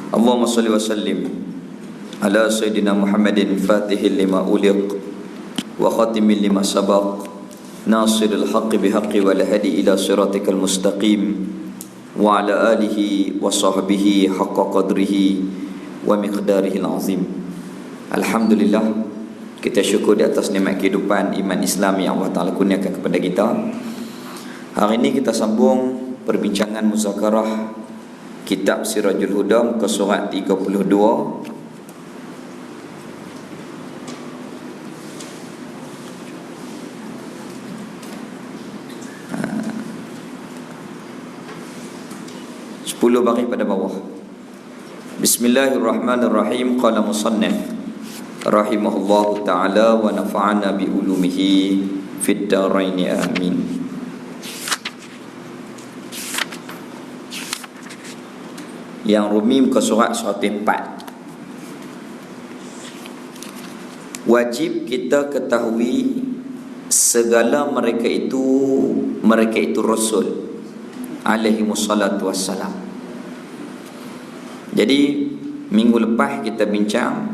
Allahumma salli wa sallim ala Sayyidina Muhammadin fatihil lima uliq wa khatimin lima sabaq nasiril haqqi bihaqqi wal hadi ila siratikal mustaqim wa ala alihi wa sahbihi haqqa qadrihi wa miqdarihil azim. Alhamdulillah, kita syukur di atas nikmat kehidupan iman Islam yang Allah Ta'ala kurniakan kepada kita. Hari ini kita sambung perbincangan muzakarah kitab Sirajul Huda, muka surat 32. Sepuluh baris pada bawah. Bismillahirrahmanirrahim. Qala musannif rahimahullahu ta'ala wa nafa'ana bi ulumihi fid dharain amin. Yang Rumi muka surat 104. Wajib kita ketahui segala mereka itu Rasul alaihi wassalatu wassalam. Jadi minggu lepas kita bincang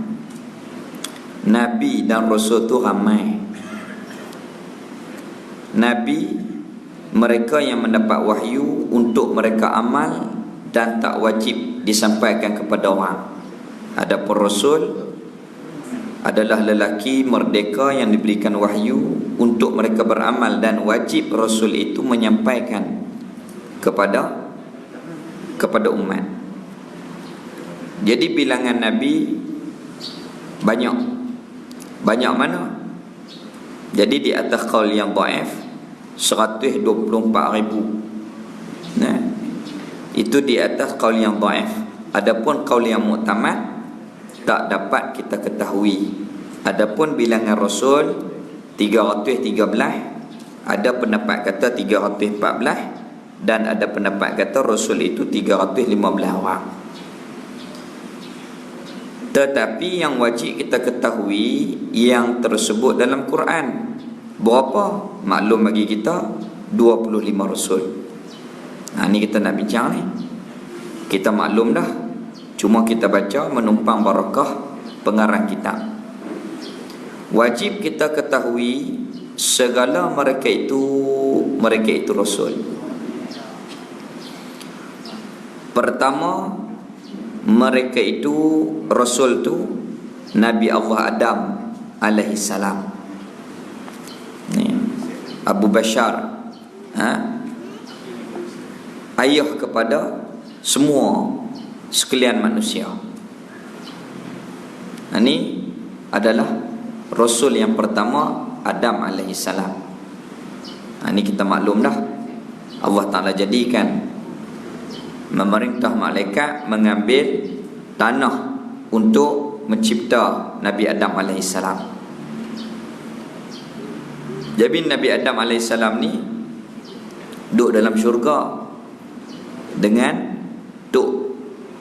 Nabi dan Rasul tu ramai. Nabi, mereka yang mendapat wahyu untuk mereka amal dan tak wajib disampaikan kepada orang. Adapun Rasul adalah lelaki merdeka yang diberikan wahyu untuk mereka beramal, dan wajib Rasul itu menyampaikan kepada umat. Jadi bilangan Nabi banyak mana? Jadi di atas qaul yang dhaif 124,000. Nah, itu di atas qaul yang dhaif. Adapun qaul yang mu'tamad tak dapat kita ketahui. Adapun bilangan Rasul 313, ada pendapat kata 314, dan ada pendapat kata Rasul itu 315 orang. Tetapi yang wajib kita ketahui yang tersebut dalam Quran berapa? Maklum bagi kita 25 Rasul. Ni kita nak bincang ni. Kita maklum dah, cuma kita baca menumpang barakah pengarang kitab. Wajib kita ketahui segala mereka itu Rasul. Pertama, mereka itu Rasul tu Nabi Allah Adam alaihi salam. Ni Abu Bashar, ayah kepada semua sekalian manusia. Ini adalah Rasul yang pertama, Adam alaihi salam. Ini kita maklum dah, Allah Ta'ala jadikan memerintah malaikat mengambil tanah untuk mencipta Nabi Adam AS. Jadi Nabi Adam AS ni duduk dalam syurga dengan tok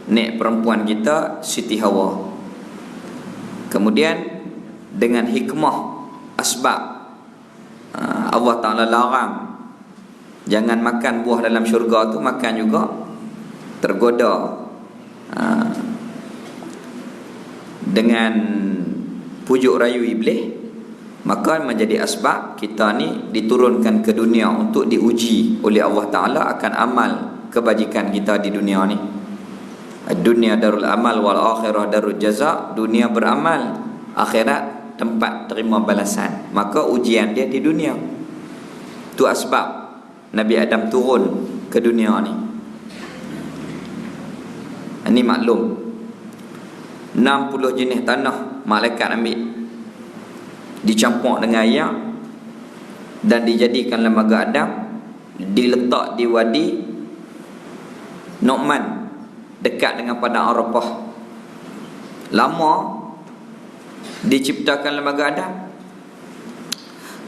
nek perempuan kita Siti Hawa. Kemudian dengan hikmah asbab, Allah Ta'ala larang jangan makan buah dalam syurga tu, makan juga tergoda dengan pujuk rayu iblis. Maka menjadi asbab kita ni diturunkan ke dunia untuk diuji oleh Allah Ta'ala akan amal kebajikan kita di dunia ni. Dunia darul amal wal akhirah darul jaza. Dunia beramal, akhirat tempat terima balasan. Maka ujian dia di dunia. Tu asbab Nabi Adam turun ke dunia ni. Ini maklum 60 jenis tanah malaikat ambil, dicampur dengan air dan dijadikan lembaga Adam, diletak di wadi Nu'man dekat dengan padang Arafah. Lama diciptakan lembaga Adam,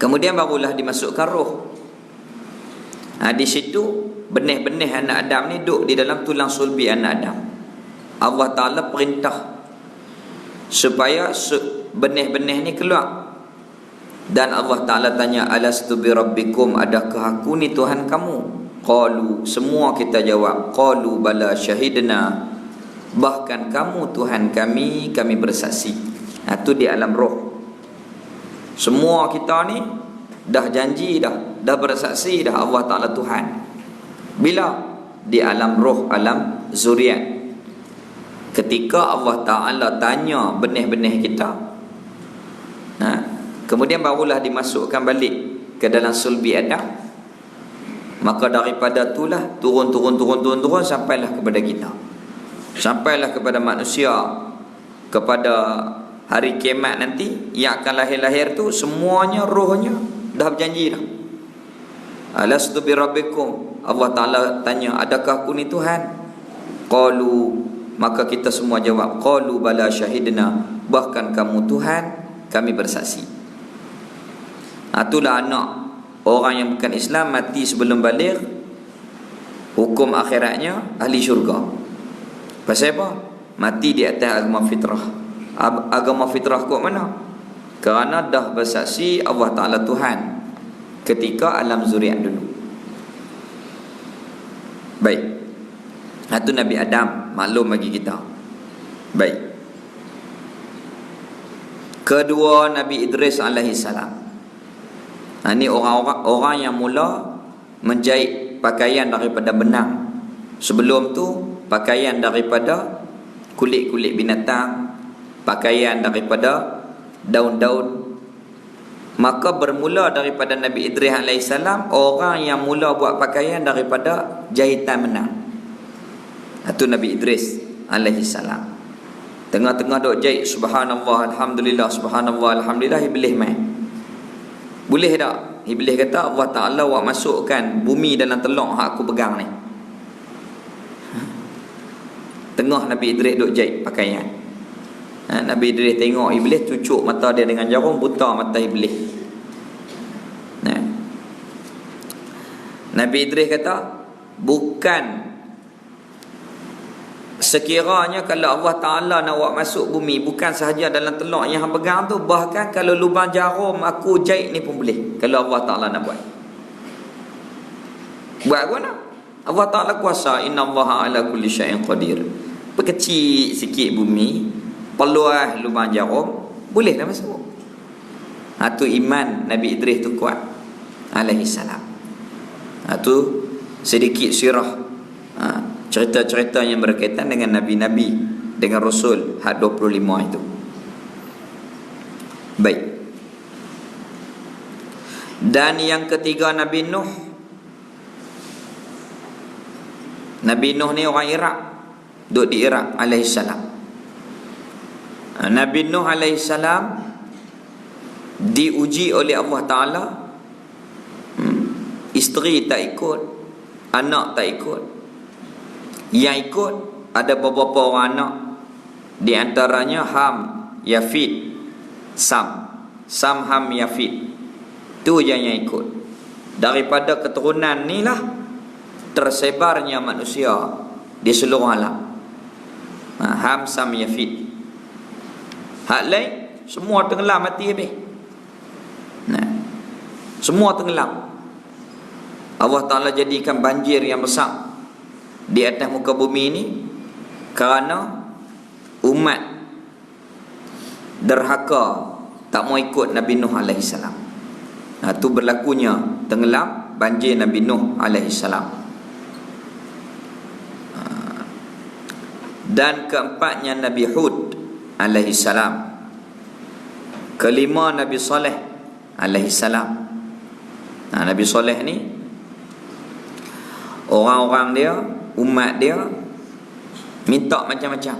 kemudian barulah dimasukkan roh. Di situ benih-benih anak Adam ni duduk di dalam tulang sulbi anak Adam. Allah Ta'ala perintah supaya benih-benih ni keluar. Dan Allah Ta'ala tanya, alastu bi rabbikum, adakah aku ni Tuhan kamu? Qalu, semua kita jawab, qalu bala syahidna, bahkan kamu Tuhan kami, kami bersaksi. Itu di alam roh. Semua kita ni dah janji dah bersaksi dah Allah Ta'ala Tuhan. Bila? Di alam roh, alam zuriat. Ketika Allah Ta'ala tanya benih-benih kita, kemudian barulah dimasukkan balik ke dalam sulbi Adam. Maka daripada itulah turun sampailah kepada kita, sampailah kepada manusia, kepada hari kiamat nanti yang akan lahir-lahir tu semuanya rohnya dah berjanji dah. Alastu bi rabbikum, Allah Ta'ala tanya, adakah aku ni Tuhan? Qalu, maka kita semua jawab, qalu bala syahidna, bahkan kamu Tuhan, kami bersaksi. Itulah anak orang yang bukan Islam mati sebelum balik, hukum akhiratnya ahli syurga. Pasal apa? Mati di atas agama fitrah. Agama fitrah kot mana? Kerana dah bersaksi Allah Ta'ala Tuhan ketika alam zuriat dulu. Baik, itu Nabi Adam, maklum bagi kita. Baik. Kedua, Nabi Idris alaihi salam. Ini orang yang mula menjahit pakaian daripada benang. Sebelum tu pakaian daripada kulit-kulit binatang, pakaian daripada daun-daun. Maka bermula daripada Nabi Idris AS, orang yang mula buat pakaian daripada jahitan benang. Itu Nabi Idris AS. Tengah-tengah duk jahit, subhanallah, alhamdulillah, subhanallah, alhamdulillah, Iblis main. Boleh tak? Iblis kata, Allah Ta'ala awak masukkan bumi dalam telur hak aku pegang ni. Tengah Nabi Idris duk jahit pakaian. Nabi Idris tengok Iblis, cucuk mata dia dengan jarum, buta mata Iblis. Nabi Idris kata, bukan sekiranya kalau Allah Ta'ala nak awak masuk bumi, bukan sahaja dalam telur yang hang pegang tu, bahkan kalau lubang jarum aku jahit ni pun boleh, kalau Allah Ta'ala nak buat. Buat apa nak? Allah Ta'ala kuasa. Inna Allah ala kulli syai'in qadir. Perkecil sikit bumi, peluah lubang jarum, boleh dah masuk. Itu iman Nabi Idris tu kuat alaihi salam. Itu sedikit sirah, cerita-cerita yang berkaitan dengan Nabi-Nabi, dengan Rasul had 25 itu. Baik. Dan yang ketiga Nabi Nuh. Nabi Nuh ni orang Iraq, duduk di Iraq alaihissalam. Nabi Nuh alaihissalam diuji oleh Allah Ta'ala. Isteri tak ikut, anak tak ikut. Yang ikut ada beberapa orang anak, di antaranya Ham, Yafid, Sam, Ham, Yafid. Tu yang ikut. Daripada keturunan ni lah tersebarnya manusia di seluruh alam. Ham, Sam, Yafid. Hak lain semua tenggelam, mati habis. Semua tenggelam. Allah Ta'ala jadikan banjir yang besar di atas muka bumi ini kerana umat derhaka tak mau ikut Nabi Nuh AS. Itu berlakunya tenggelam banjir Nabi Nuh AS. Dan keempatnya Nabi Hud AS. Kelima Nabi Saleh AS. Nabi Saleh ni orang-orang dia, umat dia minta macam-macam.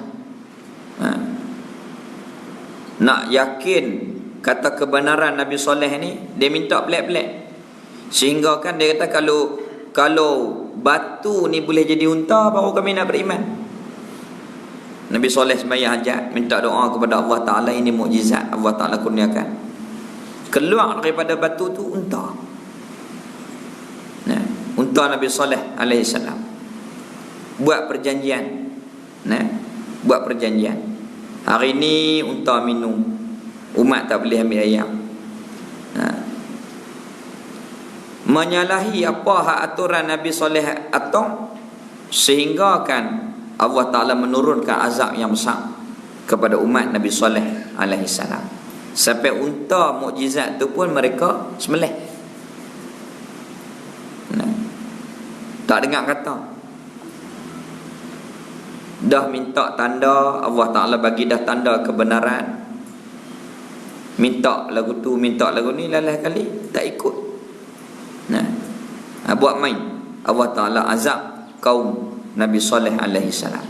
Nak yakin kata kebenaran Nabi Saleh ni, dia minta pelik-pelik. Sehingga kan dia kata kalau batu ni boleh jadi unta, baru kami nak beriman. Nabi Saleh sembahyang hajat, minta doa kepada Allah Ta'ala, ini mukjizat Allah Ta'ala kurniakan. Keluar daripada batu tu unta. Unta Nabi Saleh alaihissalam buat perjanjian. Buat perjanjian. Hari ni unta minum, umat tak boleh ambil ayam. Menyalahi apa hak aturan Nabi Saleh atau sehingga kan Allah Ta'ala menurunkan azab yang besar kepada umat Nabi Saleh alaihi salam. Sampai unta mukjizat tu pun mereka sembelih. Tak dengar kata. Dah minta tanda, Allah Ta'ala bagi dah tanda kebenaran. Minta lagu tu, minta lagu ni, lalah kali tak ikut. Buat main. Allah Ta'ala azab kaum Nabi Saleh alaihi salam.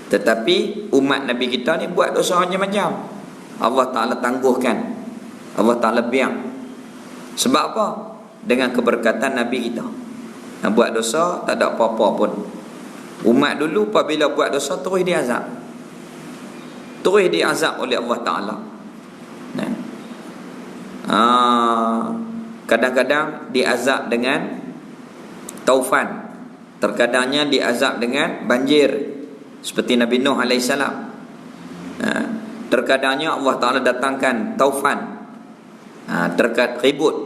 Tetapi umat Nabi kita ni buat dosa macam-macam. Allah Ta'ala tangguhkan. Allah Ta'ala biar. Sebab apa? Dengan keberkatan Nabi kita. Buat dosa tak ada apa-apa pun. Umat dulu apabila buat dosa terus diazab. Terus diazab oleh Allah Ta'ala. Kadang-kadang diazab dengan taufan, terkadangnya diazab dengan banjir seperti Nabi Nuh AS. Terkadangnya Allah Ta'ala datangkan taufan, terkadang ribut,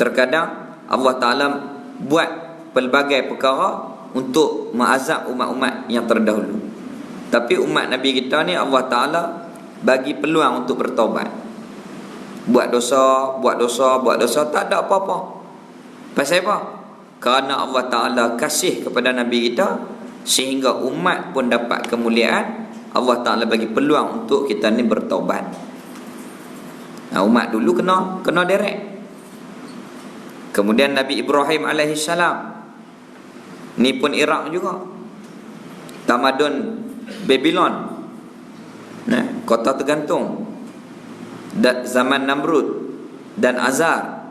terkadang Allah Ta'ala buat pelbagai perkara untuk mengazab umat-umat yang terdahulu. Tapi umat Nabi kita ni Allah Ta'ala bagi peluang untuk bertaubat. Buat dosa tak ada apa-apa. Pasal apa? Kerana Allah Ta'ala kasih kepada Nabi kita, sehingga umat pun dapat kemuliaan. Allah Ta'ala bagi peluang untuk kita ni bertaubat. Umat dulu kena direct. Kemudian Nabi Ibrahim AS, ni pun Iraq juga, tamadun Babylon, kota tergantung, zaman Namrud dan Azar.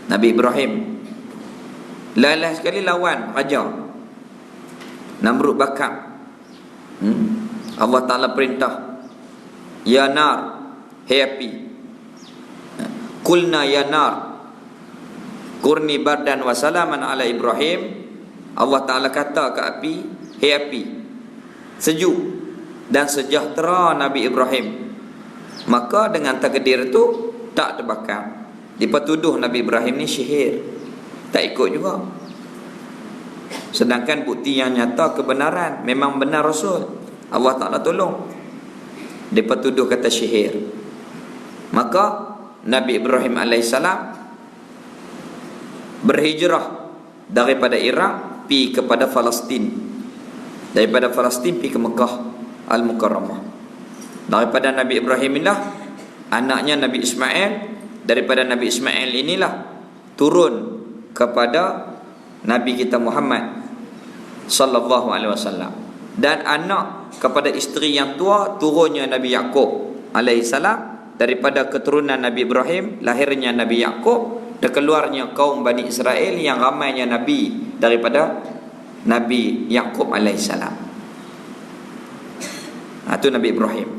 Nabi Ibrahim lalah sekali lawan raja Namrud bakar. Allah Ta'ala perintah, ya nar, hey api, kulna ya nar kurni bardan wa salaman ala Ibrahim. Allah Ta'ala kata ke api, hey api, sejuk dan sejahtera Nabi Ibrahim. Maka dengan takdir itu tak terbakar. Dipatuduh Nabi Ibrahim ni sihir, tak ikut juga. Sedangkan bukti yang nyata kebenaran, memang benar Rasul, Allah Ta'ala tolong. Dipatuduh kata sihir. Maka Nabi Ibrahim AS berhijrah daripada Iraq pi kepada Palestin. Daripada Palestin pi ke Mekah Al-Mukarramah. Daripada Nabi Ibrahim inilah anaknya Nabi Ismail. Daripada Nabi Ismail inilah turun kepada Nabi kita Muhammad sallallahu alaihi wasallam. Dan anak kepada isteri yang tua, turunnya Nabi Yaqub alaihi salam. Daripada keturunan Nabi Ibrahim, lahirnya Nabi Yaqub, dan keluarnya kaum Bani Israel yang ramainya Nabi daripada Nabi Yaqub alaihi salam. Itu Nabi Ibrahim,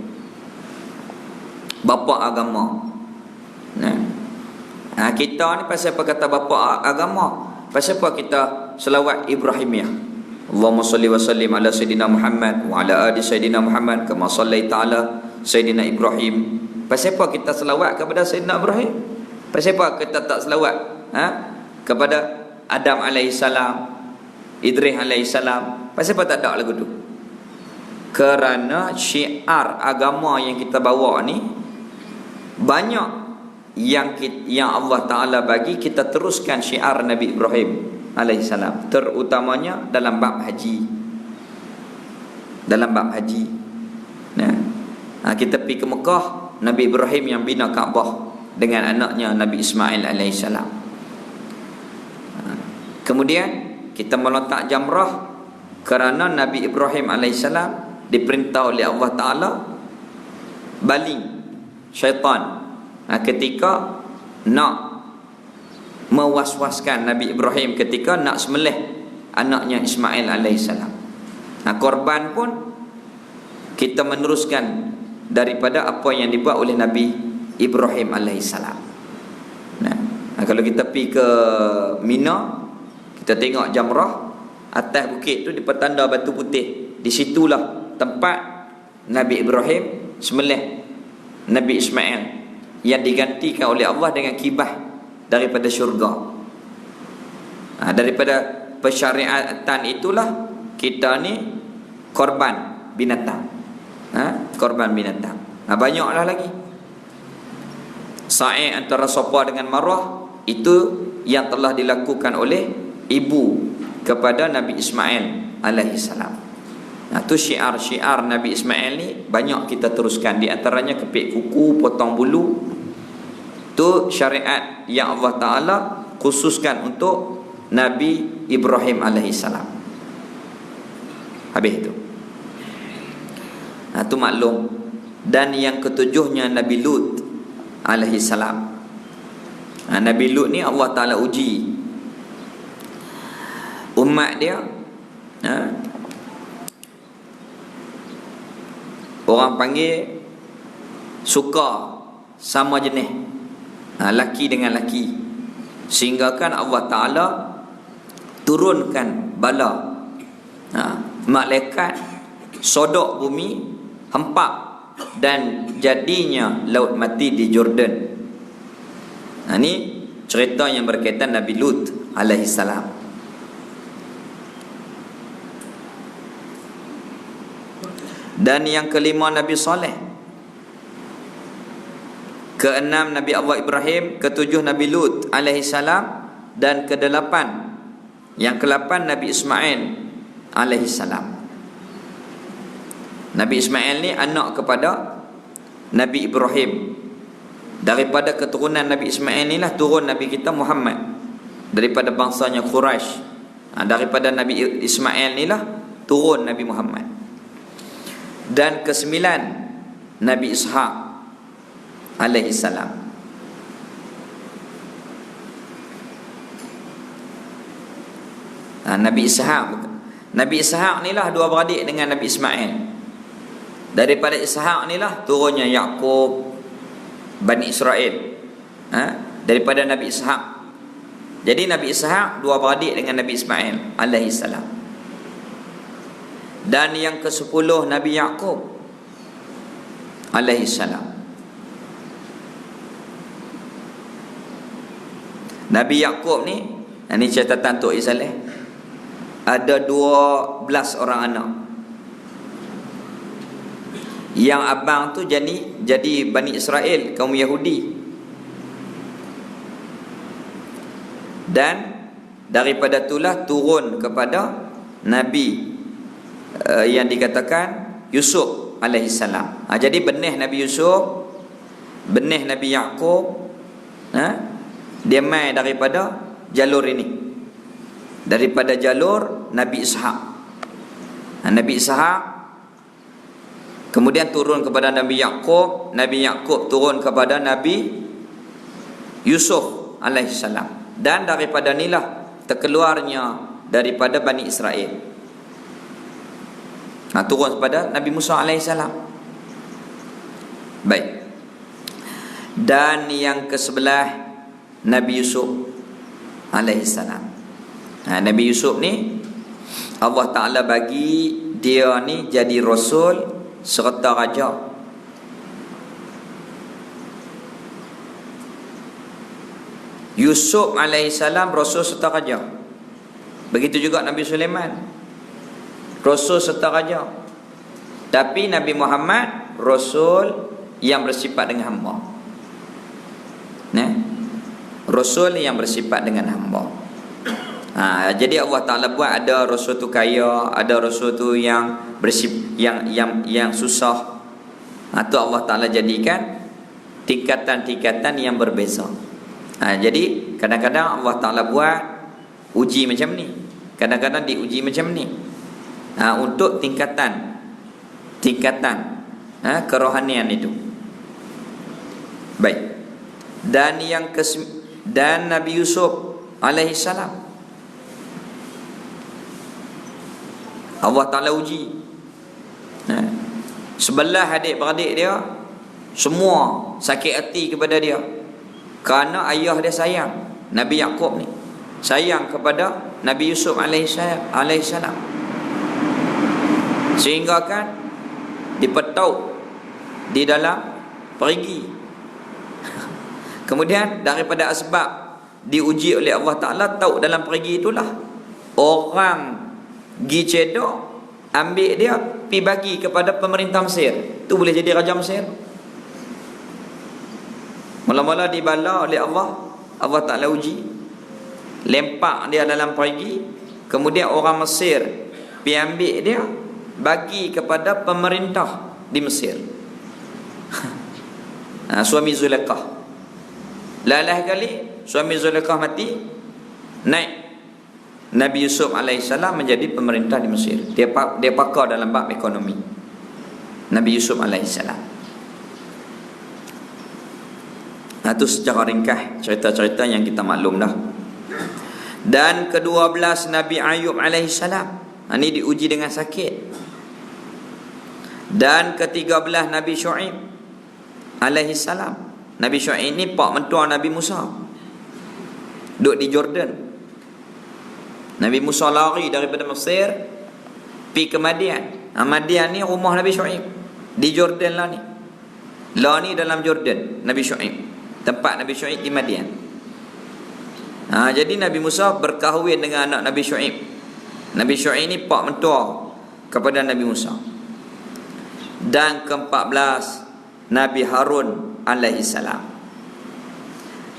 bapa agama. Kita ni pasal apa kata bapa agama? Pasal apa kita selawat Ibrahimiyah? Allahumma salli wa sallim ala Sayyidina Muhammad wa ala ali Sayyidina Muhammad kama sallaita ala Sayyidina Ibrahim. Pasal apa kita selawat kepada Sayyidina Ibrahim? Pasal apa kita tak selawat kepada Adam alaihissalam, Idris alaihissalam? Pasal apa tak ada lagu tu? Kerana syiar agama yang kita bawa ni banyak yang Allah Ta'ala bagi kita teruskan syiar Nabi Ibrahim alaihissalam, terutamanya dalam bab haji. Dalam bab haji, kita pergi ke Mekah, Nabi Ibrahim yang bina Kaabah dengan anaknya Nabi Ismail alaihissalam. Kemudian kita meletak jamrah kerana Nabi Ibrahim alaihissalam diperintah oleh Allah Ta'ala baling syaitan ketika nak mewaswaskan Nabi Ibrahim ketika nak sembelih anaknya Ismail alaihissalam. Korban pun kita meneruskan daripada apa yang dibuat oleh Nabi Ibrahim alaihissalam. Kalau kita pergi ke Mina, kita tengok jamrah atas bukit tu di petanda batu putih. Di situlah tempat Nabi Ibrahim sembelih Nabi Ismail yang digantikan oleh Allah dengan kibah daripada syurga. Daripada persyariatan itulah kita ni korban binatang. Korban binatang. Banyaklah lagi. Sa'i antara Safa dengan Marwah itu yang telah dilakukan oleh ibu kepada Nabi Ismail alaihi salam. Itu syiar-syiar Nabi Ismail ni banyak kita teruskan. Di antaranya kepit kuku, potong bulu. Itu syariat yang Allah Ta'ala khususkan untuk Nabi Ibrahim alaihi salam. Habis itu. Itu maklum. Dan yang ketujuhnya Nabi Lut alaihi salam. Nabi Lut ni Allah Ta'ala uji umat dia. Orang panggil suka sama jenis, laki dengan laki, sehingga kan Allah Ta'ala turunkan bala, malaikat sodok bumi, hempak, dan jadinya laut mati di Jordan. Ini cerita yang berkaitan Nabi Lut alaihi salam. Dan yang kelima Nabi Saleh, keenam Nabi Allah Ibrahim, ketujuh Nabi Lut alaihi salam, dan kedelapan, yang ke-8 Nabi Ismail alaihi salam. Nabi Ismail ni anak kepada Nabi Ibrahim. Daripada keturunan Nabi Ismail inilah turun Nabi kita Muhammad, daripada bangsanya Quraisy. Daripada Nabi Ismail inilah turun Nabi Muhammad. Dan ke-9 Nabi Ishaq alaihi salam. Nabi Ishaq inilah dua beradik dengan Nabi Ismail. Daripada Ishaq inilah turunnya Yaqub, Bani Israel, daripada Nabi Ishaq. Jadi Nabi Ishaq dua beradik dengan Nabi Ismail alaihi salam. Dan yang ke-10 Nabi Yaqub alaihi salam. Nabi Yaqub ni, ini catatan Tok Isaleh, ada 12 orang anak. Yang abang tu jadi Bani Israel, kaum Yahudi. Dan daripada itulah turun kepada Nabi yang dikatakan Yusuf alaihi salam. Jadi benih Nabi Yusuf, benih Nabi Yaqub, dia mai daripada jalur ini, daripada jalur Nabi Ishaq. Nabi Ishaq kemudian turun kepada Nabi Yaqub, Nabi Yaqub turun kepada Nabi Yusuf alaihi salam, dan daripada inilah terkeluarnya daripada Bani Israel. Turun kepada Nabi Musa AS. Baik. Dan yang ke-11 Nabi Yusuf AS. Nabi Yusuf ni Allah Ta'ala bagi dia ni jadi Rasul serta Raja. Yusuf AS Rasul serta Raja. Begitu juga Nabi Sulaiman, Rasul serta Raja. Tapi Nabi Muhammad Rasul yang bersifat dengan hamba. Rasul yang bersifat dengan hamba. Jadi Allah Ta'ala buat ada Rasul tu kaya, ada Rasul tu yang yang susah. Tu Allah Ta'ala jadikan tingkatan-tingkatan yang berbeza. Jadi kadang-kadang Allah Ta'ala buat uji macam ni, kadang-kadang diuji macam ni, untuk tingkatan kerohanian itu. Baik. Dan Nabi Yusuf alaihi salam, Allah Ta'ala uji. Sebelah adik-beradik dia semua sakit hati kepada dia, kerana ayah dia sayang. Nabi Yaqub ni sayang kepada Nabi Yusuf alaihi salam, sehingga kan dipetauk di dalam perigi. Kemudian daripada asbab diuji oleh Allah Ta'ala, tahu dalam perigi itulah orang gi cedok, ambil dia pi bagi kepada pemerintah Mesir, tu boleh jadi raja Mesir. Mula-mula dibala oleh Allah, Allah Ta'ala uji, lempak dia dalam perigi, kemudian orang Mesir pi ambil dia bagi kepada pemerintah di Mesir. Suami Zulaikha, lalah kali suami Zulaikha mati, naik Nabi Yusuf alaihissalam menjadi pemerintah di Mesir. Dia pakar dalam bab ekonomi, Nabi Yusuf alaihissalam. Itu secara ringkas cerita-cerita yang kita maklum dah. Dan ke-12 Nabi Ayub alaihissalam, ini diuji dengan sakit. Dan ke-13 Nabi Syuaib alaihissalam. Nabi Syuaib ni pak mentua Nabi Musa, duduk di Jordan. Nabi Musa lari daripada Mesir pergi ke Madian. Madian ni rumah Nabi Syuaib, di Jordan lah ni. Lah ni dalam Jordan Nabi Syuaib, tempat Nabi Syuaib di Madian. Jadi Nabi Musa berkahwin dengan anak Nabi Syuaib. Nabi Syuaib ni pak mentua kepada Nabi Musa. Dan ke-14 Nabi Harun alaihissalam.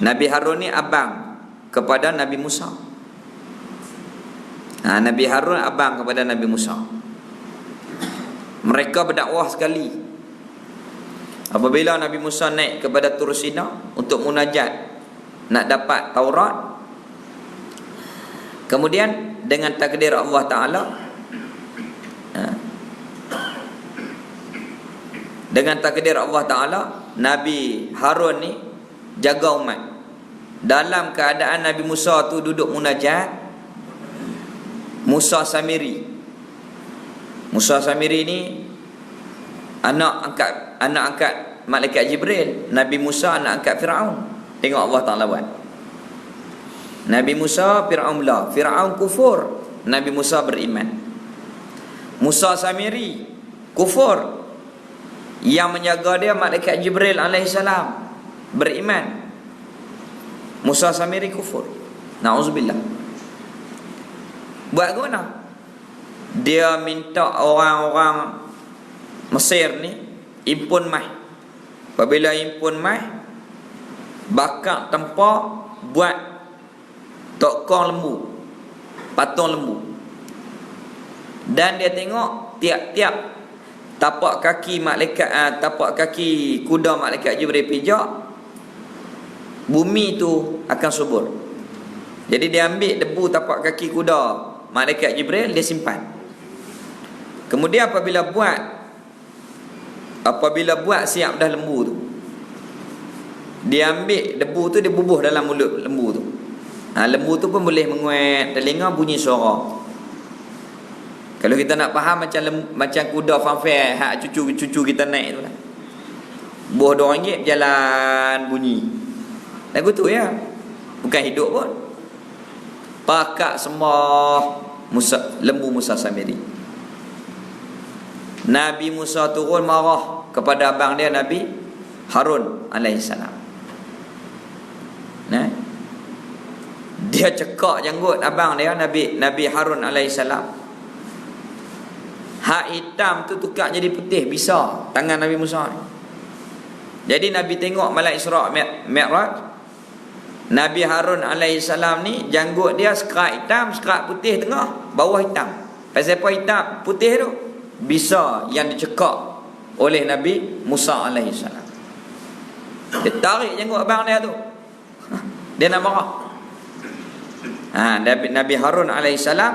Nabi Harun ni abang kepada Nabi Musa. Nabi Harun abang kepada Nabi Musa. Mereka berdakwah sekali. Apabila Nabi Musa naik kepada Tur Sina untuk munajat nak dapat Taurat, kemudian dengan takdir Allah Ta'ala, dengan takdir Allah Ta'ala, Nabi Harun ni jaga umat. Dalam keadaan Nabi Musa tu duduk munajat, Musa Samiri ni anak angkat malaikat Jibril. Nabi Musa anak angkat Firaun. Tengok Allah Ta'ala buat. Nabi Musa Firaun belah, Firaun kufur, Nabi Musa beriman. Musa Samiri kufur, yang menjaga dia malaikat Jibril alaihissalam beriman. Musa Samiri kufur, na'udzubillah. Buat guna? Dia minta orang-orang Mesir ni impun mai. Apabila impun mai, bakar tempat buat tokong lembu, patung lembu. Dan dia tengok tiap-tiap tapak kaki malaikat, tapak kaki kuda malaikat Jibril pijak, bumi tu akan subur. Jadi dia ambil debu tapak kaki kuda malaikat Jibril, dia simpan. Kemudian apabila buat siap dah lembu tu, dia ambil debu tu, dia bubuh dalam mulut lembu tu. Lembu tu pun boleh menguat telinga, bunyi suara. Kalau kita nak faham macam kuda fanfare hak cucu kita naik tu lah. Buah RM2 berjalan bunyi. Lagu tu ya. Bukan hidup pun. Pakak semua lembu Musa Samiri. Nabi Musa turun marah kepada abang dia Nabi Harun alaihissalam. Dia cekak janggut abang dia Nabi Harun alaihissalam. Hak hitam tu tukar jadi putih, bisa tangan Nabi Musa ni. Jadi Nabi tengok malam Isra' Mi'raj, Nabi Harun alaihissalam ni janggut dia sekerat hitam, sekerat putih tengah, bawah hitam. Pasal apa hitam putih tu? Bisa yang dicekak oleh Nabi Musa alaihissalam. Dia tarik janggut abang dia tu. Dia nak marah. Nabi Harun alaihissalam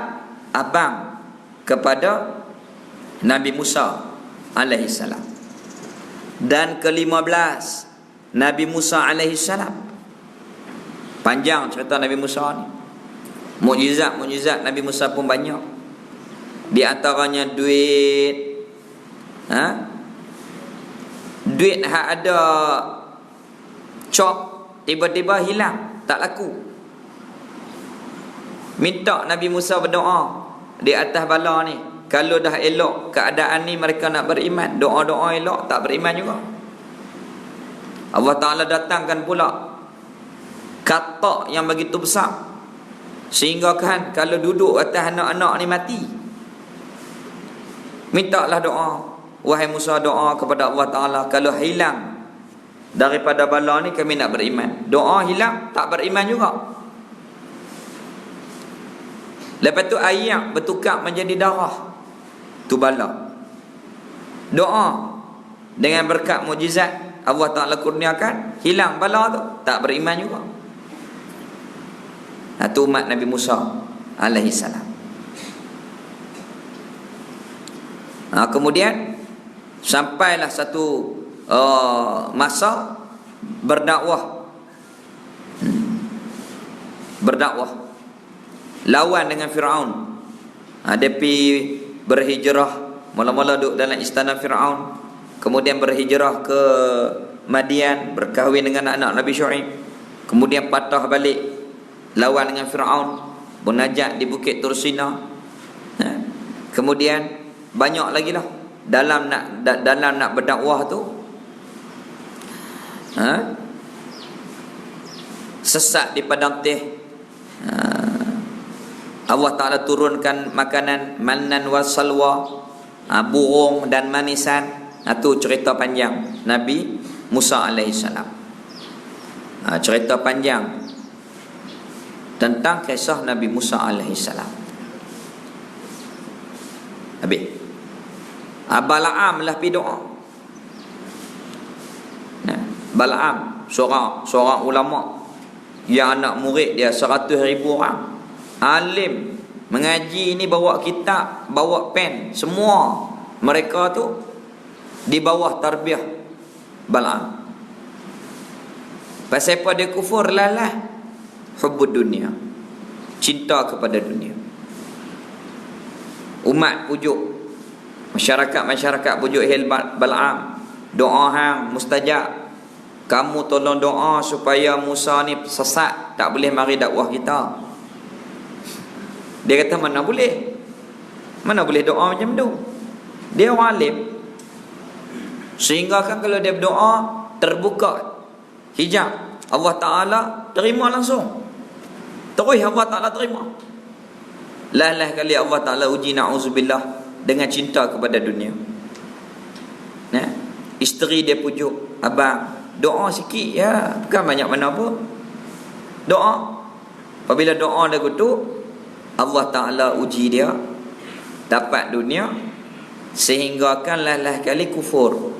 abang kepada Nabi Musa alaihissalam. Dan ke-15 Nabi Musa alaihissalam. Panjang cerita Nabi Musa ni. Mukjizat Nabi Musa pun banyak. Di antaranya duit. Duit hak ada cop tiba-tiba hilang, tak laku. Minta Nabi Musa berdoa di atas bala ni. Kalau dah elok keadaan ni mereka nak beriman, doa-doa elok, tak beriman juga. Allah Ta'ala datangkan pula katak yang begitu besar. Sehingga kan kalau duduk atas anak-anak ni mati, mintalah doa. Wahai Musa, doa kepada Allah Ta'ala, kalau hilang daripada bala ni kami nak beriman. Doa hilang, tak beriman juga. Lepas tu air bertukar menjadi darah, tu bala. Doa dengan berkat mukjizat Allah Ta'ala kurniakan, hilang bala tu, tak beriman juga. Itu umat Nabi Musa alaihi salam. Kemudian sampailah satu masa berdakwah lawan dengan Firaun. Dia pergi berhijrah, mula-mula duduk dalam istana Firaun, kemudian berhijrah ke Madian, berkahwin dengan anak Nabi Syuaib, kemudian patah balik lawan dengan Firaun, munajat di Bukit Tursina. Kemudian banyak lagi lah dalam nak berdakwah tu, sesat di padang teh. Allah Ta'ala turunkan makanan mannan wal salwa, burung dan manisan. Itu cerita panjang Nabi Musa alaihi salam. Cerita panjang tentang kisah Nabi Musa alaihi salam. Habis Bala'am lah pergi doa. Bala'am seorang ulama yang anak murid dia 100,000 orang, alim, mengaji ni, bawa kitab, bawa pen, semua mereka tu di bawah tarbiyah Bala'am. Pasal apa dia kufur? Lalah hubbud dunia, cinta kepada dunia. Umat pujuk, masyarakat pujuk hil Bala'am, doa hang mustajab, kamu tolong doa supaya Musa ni sesat, tak boleh mari dakwah kita. Dia kata mana boleh doa macam tu. Dia orang alim, sehingga kan kalau dia berdoa terbuka hijab, Allah Ta'ala terima langsung. Terus Allah Ta'ala terima. Lah kali Allah Ta'ala uji, na'udzubillah, dengan cinta kepada dunia. Isteri dia pujuk, abang doa sikit ya, bukan banyak mana pun. Doa. Apabila doa dah gitu, Allah Ta'ala uji dia, dapat dunia, sehingga kan lah kali kufur.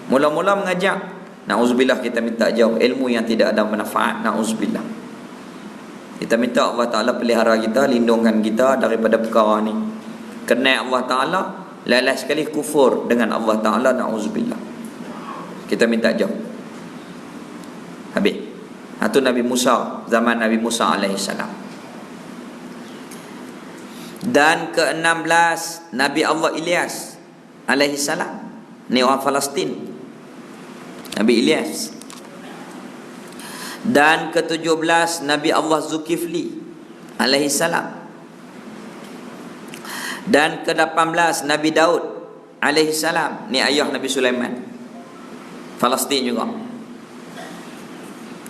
Mula-mula mengajak, na'udzubillah, kita minta jauh ilmu yang tidak ada manfaat, na'udzubillah. Kita minta Allah Ta'ala pelihara kita, lindungkan kita daripada perkara ni. Kena Allah Ta'ala, lalah sekali kufur dengan Allah Ta'ala, na'udzubillah. Kita minta jauh. Habis. Itu Nabi Musa, zaman Nabi Musa alaihi salam. Dan ke-16 Nabi Allah Ilyas alaihi salam. Ni orang Palestin, Nabi Ilyas. Dan ke-17 Nabi Allah Zulkifli alaihi salam. Dan ke-18 Nabi Daud alaihi salam. Ni ayah Nabi Sulaiman, Palestin juga.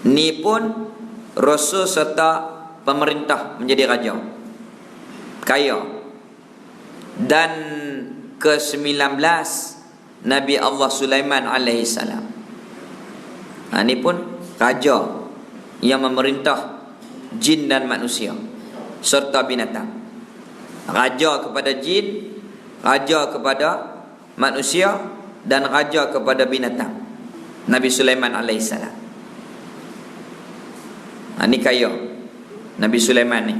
Ni pun rasul serta pemerintah, menjadi raja, kaya. Dan ke-19 Nabi Allah Sulaiman alaihi salam. Ni pun raja yang memerintah jin dan manusia serta binatang. Raja kepada jin, raja kepada manusia, dan raja kepada binatang, Nabi Sulaiman alaihissalam. Ini kaya Nabi Sulaiman ni.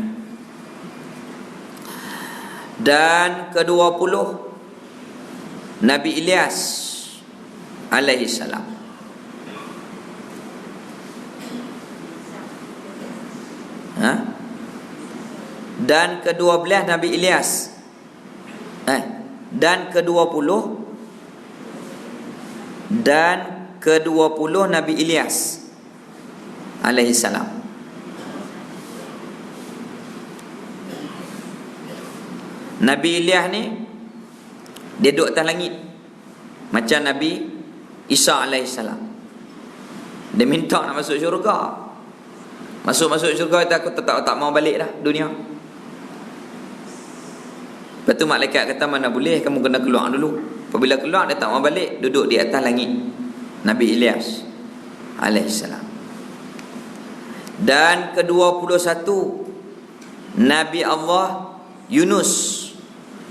Dan ke-20 Nabi Ilyas alaihissalam. Dan ke-12 Nabi Ilyas. Dan ke-20 Nabi Ilyas alaihissalam. Nabi Ilyas ni dia duduk atas langit macam Nabi Isa alaihissalam. Dia minta nak masuk syurga. Masuk syurga, aku tak mau balik dah dunia. Lepas tu malaikat kata, mana boleh, kamu kena keluar dulu. Apabila keluar, dia tak mau balik, duduk di atas langit. Nabi Ilyas alaihissalam. Dan ke-21 Nabi Allah Yunus.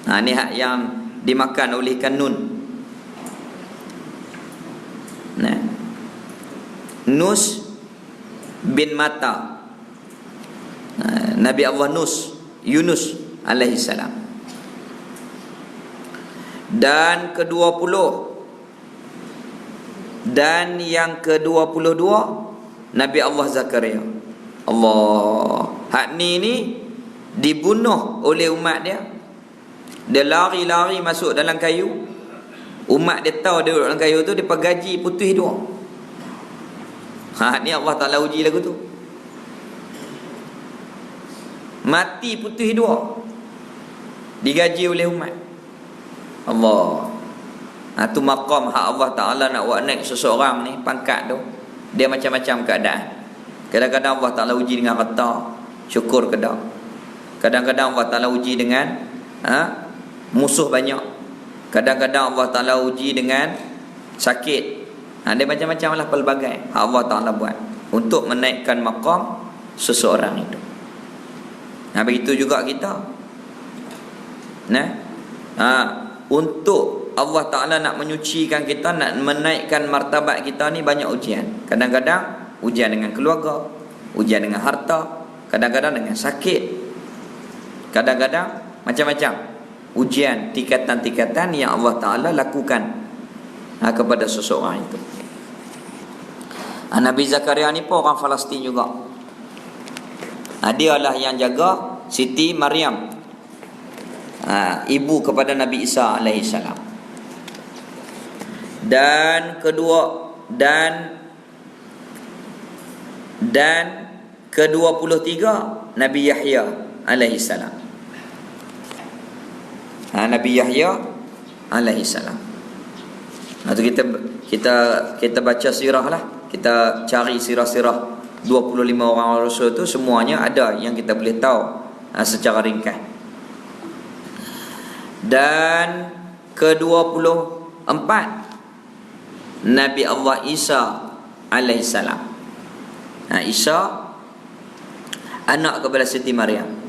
Ni hak yang dimakan oleh ikan Nun. Nus bin Mata. Nabi Allah Yunus alaihissalam. Dan ke-20 dan yang ke-22 Nabi Allah Zakaria. Allah, hak ni dibunuh oleh umat dia. Dia lari-lari masuk dalam kayu. Umat dia tahu dia duduk dalam kayu tu, dia pagaji putih dua. Ni Allah Ta'ala uji lagu tu. Mati putih dua, digaji oleh umat Allah. Tu maqam hak Allah Ta'ala nak buat naik seseorang ni, pangkat tu, dia macam-macam keadaan. Kadang-kadang Allah Ta'ala uji dengan harta, syukur ke tak. Kadang-kadang Allah Ta'ala uji dengan musuh banyak. Kadang-kadang Allah Ta'ala uji dengan sakit. Dia macam-macam lah pelbagai Allah Ta'ala buat untuk menaikkan maqam seseorang itu. Begitu juga kita. Untuk Allah Ta'ala nak menyucikan kita, nak menaikkan martabat kita ni, banyak ujian. Kadang-kadang ujian dengan keluarga, ujian dengan harta, kadang-kadang dengan sakit, kadang-kadang macam-macam ujian, tingkatan-tingkatan yang Allah Ta'ala lakukan kepada seseorang itu. Nabi Zakaria ni pun orang Palestin juga. Dia lah yang jaga Siti Maryam, ibu kepada Nabi Isa alaihissalam. Dan ke-23 Nabi Yahya alaihissalam. Nabi Yahya alaihissalam. Itu kita baca sirah lah. Kita cari sirah-sirah 25 orang Rasul tu, semuanya ada yang kita boleh tahu secara ringkas. Dan ke-24 Nabi Allah Isa alaihissalam. Isa anak kepada Siti Maryam.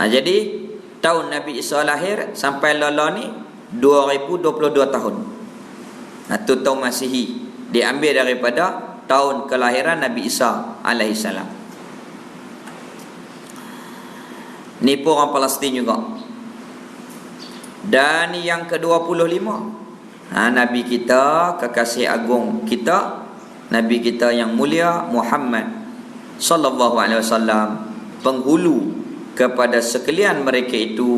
Jadi tahun Nabi Isa lahir sampai lala ni 2022 tahun. Itu tahun Masihi, diambil daripada tahun kelahiran Nabi Isa alaihissalam. Ni pun orang Palestin juga. Dan yang ke-25 Nabi kita, kekasih agung kita, Nabi kita yang mulia Muhammad sallallahu alaihi wasallam, penghulu kepada sekalian mereka itu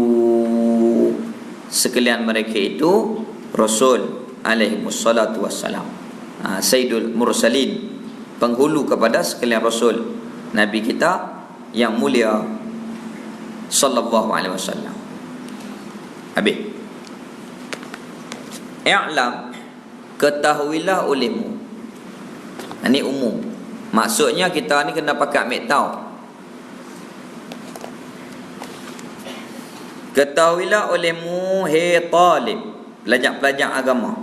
Rasul alaihi wassalatu wassalam, Sayyidul Mursalin, penghulu kepada sekalian Rasul, Nabi kita yang mulia sallallahu alaihi wasallam. Habis. I'lam, ketahuilah olehmu. Ini umum. Maksudnya kita ni kena pakai ambil tahu. Ketahuilah olehmu, hei talib, pelajar-pelajar agama,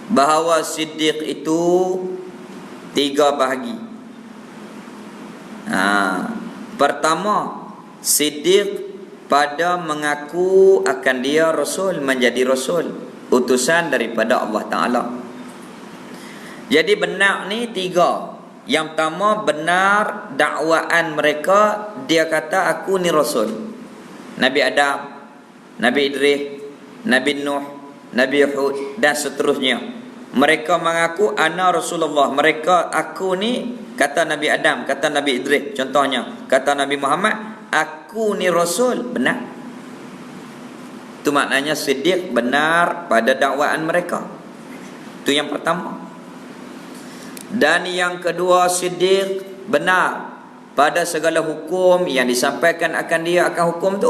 bahawa siddiq itu 3 bahagi. Pertama, siddiq pada mengaku akan dia Rasul, menjadi Rasul, utusan daripada Allah Ta'ala. Jadi benar ni 3. Yang pertama, benar dakwaan mereka, dia kata aku ni Rasul. Nabi Adam, Nabi Idris, Nabi Nuh, Nabi Hud dan seterusnya. Mereka mengaku ana Rasulullah. Mereka, aku ni, kata Nabi Adam, kata Nabi Idris contohnya, kata Nabi Muhammad, aku ni Rasul. Benar. Itu maknanya siddiq, benar pada dakwaan mereka. Itu yang pertama. Dan yang kedua, siddiq, benar pada segala hukum yang disampaikan akan dia, akan hukum tu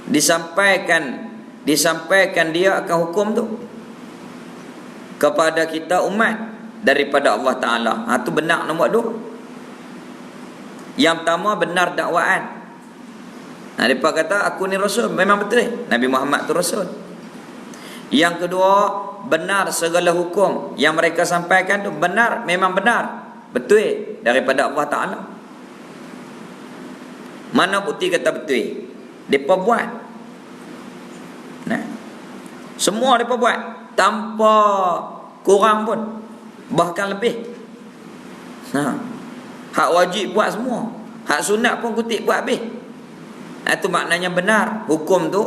disampaikan disampaikan dia akan hukum tu kepada kita umat daripada Allah Ta'ala. Tu benar nombor 2. Yang pertama, benar dakwaan. Mereka kata aku ni rasul, memang betul Nabi Muhammad tu rasul. Yang kedua, benar segala hukum yang mereka sampaikan tu benar, memang benar, betul daripada Allah Ta'ala. Mana bukti kata betul? Mereka buat. Nah, semua mereka buat tanpa kurang pun, bahkan lebih. Hak wajib buat semua, hak sunat pun kutip buat habis. Itu maknanya benar. Hukum tu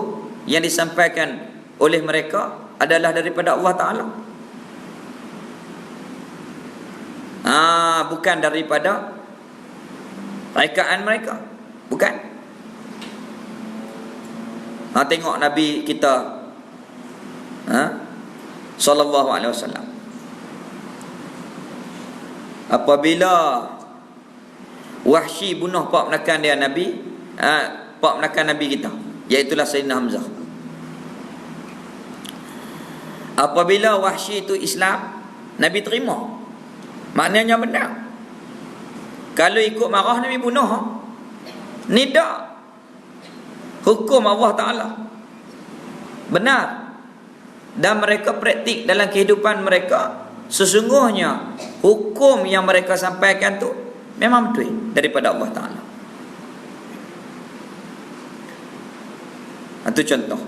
yang disampaikan oleh mereka adalah daripada Allah Ta'ala, bukan daripada rekaan mereka. Bukan. Tengok Nabi kita sallallahu alaihi wasallam, apabila Wahsy bunuh pak menakan dia Nabi, pak menakan Nabi kita, iaitulah Sayyidina Hamzah. Apabila Wahsy itu Islam, Nabi terima, maknanya benar. Kalau ikut marah, Nabi bunuh. Ni tak hukum Allah Ta'ala, benar. Dan mereka praktik dalam kehidupan mereka. Sesungguhnya hukum yang mereka sampaikan tu memang betul daripada Allah Ta'ala. Itu contoh.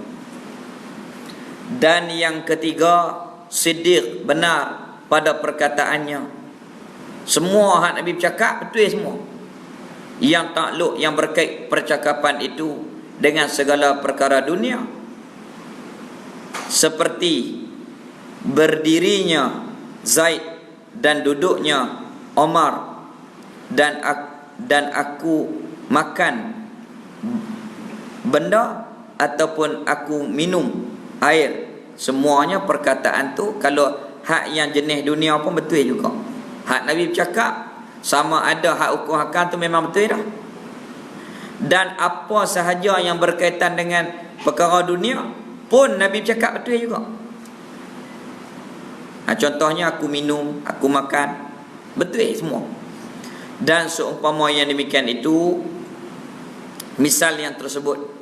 Dan yang ketiga, siddiq, benar pada perkataannya. Semua hak Nabi bercakap betul semua. Yang takluk, yang berkait percakapan itu dengan segala perkara dunia, seperti berdirinya Zaid dan duduknya Omar, dan aku makan benda ataupun aku minum air. Semuanya perkataan tu, kalau hak yang jenis dunia pun betul juga. Hak Nabi bercakap, sama ada hak hukum hakam tu memang betul dah. Dan apa sahaja yang berkaitan dengan perkara dunia pun Nabi bercakap betul juga. Contohnya aku minum, aku makan, betul semua. Dan seumpama yang demikian itu, misal yang tersebut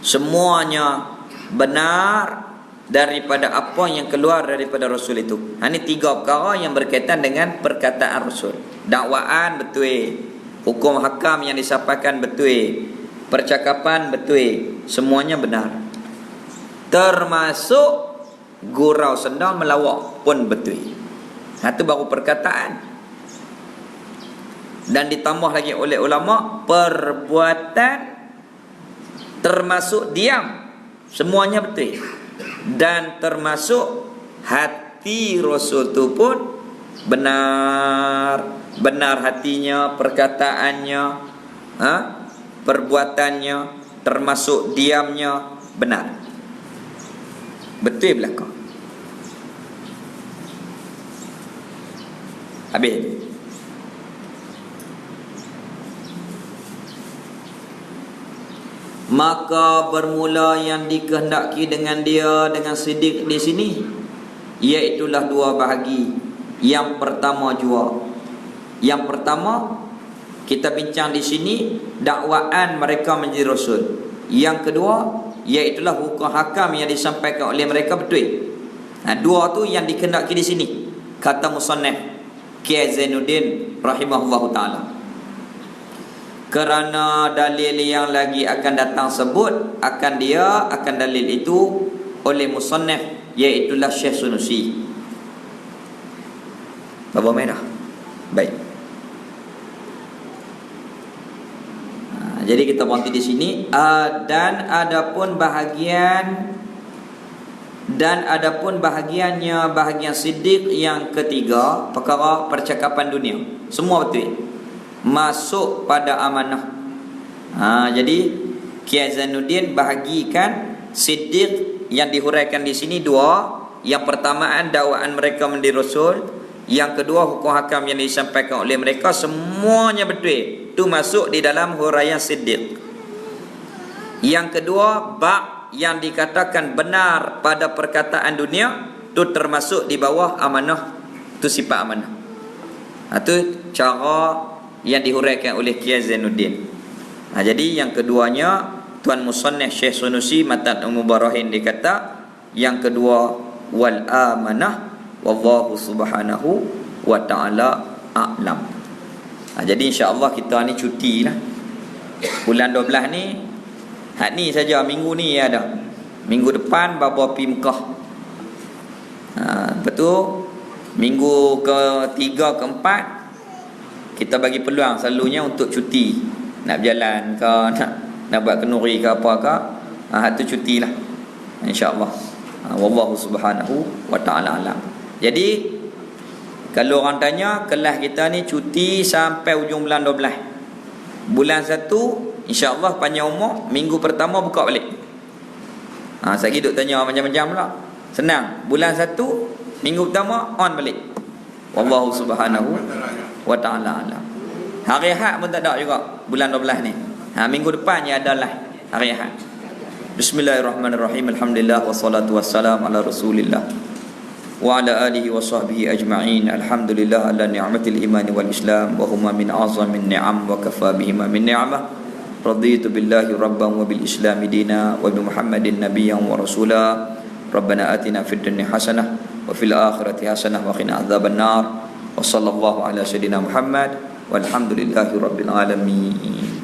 semuanya benar daripada apa yang keluar daripada Rasul itu. Ini 3 perkara yang berkaitan dengan perkataan Rasul. Dakwaan betul, hukum hakam yang disampaikan betul, percakapan betul, semuanya benar. Termasuk gurau sendal melawak pun betul. Itu baru perkataan. Dan ditambah lagi oleh ulama, perbuatan termasuk diam, semuanya betul. Dan termasuk hati Rasul itu pun benar. Benar hatinya, perkataannya, perbuatannya, termasuk diamnya, benar. Betul belakang. Habis. Maka bermula yang dikehendaki dengan dia, dengan siddiq di sini, iaitulah 2 bahagi. Yang pertama jua. Yang pertama kita bincang di sini, dakwaan mereka menjadi rasul. Yang kedua, iaitulah hukum hakam yang disampaikan oleh mereka betul. 2 tu yang dikehendaki di sini, kata musannaf Kiai Zainuddin rahimahullahu taala. Kerana dalil yang lagi akan datang sebut akan dalil itu oleh musannaf, iaitulah Syekh Sunusi. Baba merah. Baik. Jadi kita berhenti di sini. Dan adapun bahagiannya, bahagian siddiq yang ketiga, perkara percakapan dunia, semua betul, masuk pada amanah. Jadi Kiai Zainuddin bahagikan siddiq yang dihuraikan di sini 2. Yang pertamaan dakwaan mereka menjadi rasul. Yang kedua hukum hakam yang disampaikan oleh mereka, semuanya betul. Itu masuk di dalam huraian siddiq. Yang kedua, yang dikatakan benar pada perkataan dunia tu termasuk di bawah amanah, tu sifat amanah. Itu cara yang dihuraikan oleh Kiai Zainuddin. Jadi yang keduanya Tuan Musannif Syekh Sunusi Matan Mubarahin dia kata yang kedua wal amanah wallahu subhanahu wa ta'ala a'lam. Jadi insya-Allah kita ni cuti lah. Bulan 12 ni hak ni saja, minggu ni ada. Minggu depan bapa pi Mekah. Betul. Minggu ke-3 ke-4 kita bagi peluang selalunya untuk cuti. Nak berjalan ke, nak buat kenduri ke apa ke, hak tu cutilah. Insya-Allah. Wallahu subhanahu wa ta'ala alam. Jadi kalau orang tanya, kelas kita ni cuti sampai ujung bulan 12. Bulan 1 insya-Allah panjang umur, minggu pertama buka balik. Saya duk tanya macam-macam pula. Senang. Bulan 1 minggu pertama on balik. Wallahu subhanahu wa ta'ala alam. Hari Ahad pun tak ada juga bulan 12 ni. Minggu depan ya adalah hari Ahad. Bismillahirrahmanirrahim. Alhamdulillah wassalatu wassalamu ala Rasulillah wa ala alihi wa sahbihi ajma'in. Alhamdulillah ala ni'matil imani wal islam wa huma min azamin ni'am wa kafa bihima min ni'amah. Raditu billahi rabban wa bil islami dina wa bi Muhammadin nabiyyan wa rasula. Rabbana atina fid dunya hasanah wa fil akhirati hasanah wa qina adzaban nar. Wa sallallahu ala sayidina Muhammad walhamdulillahi rabbil alamin.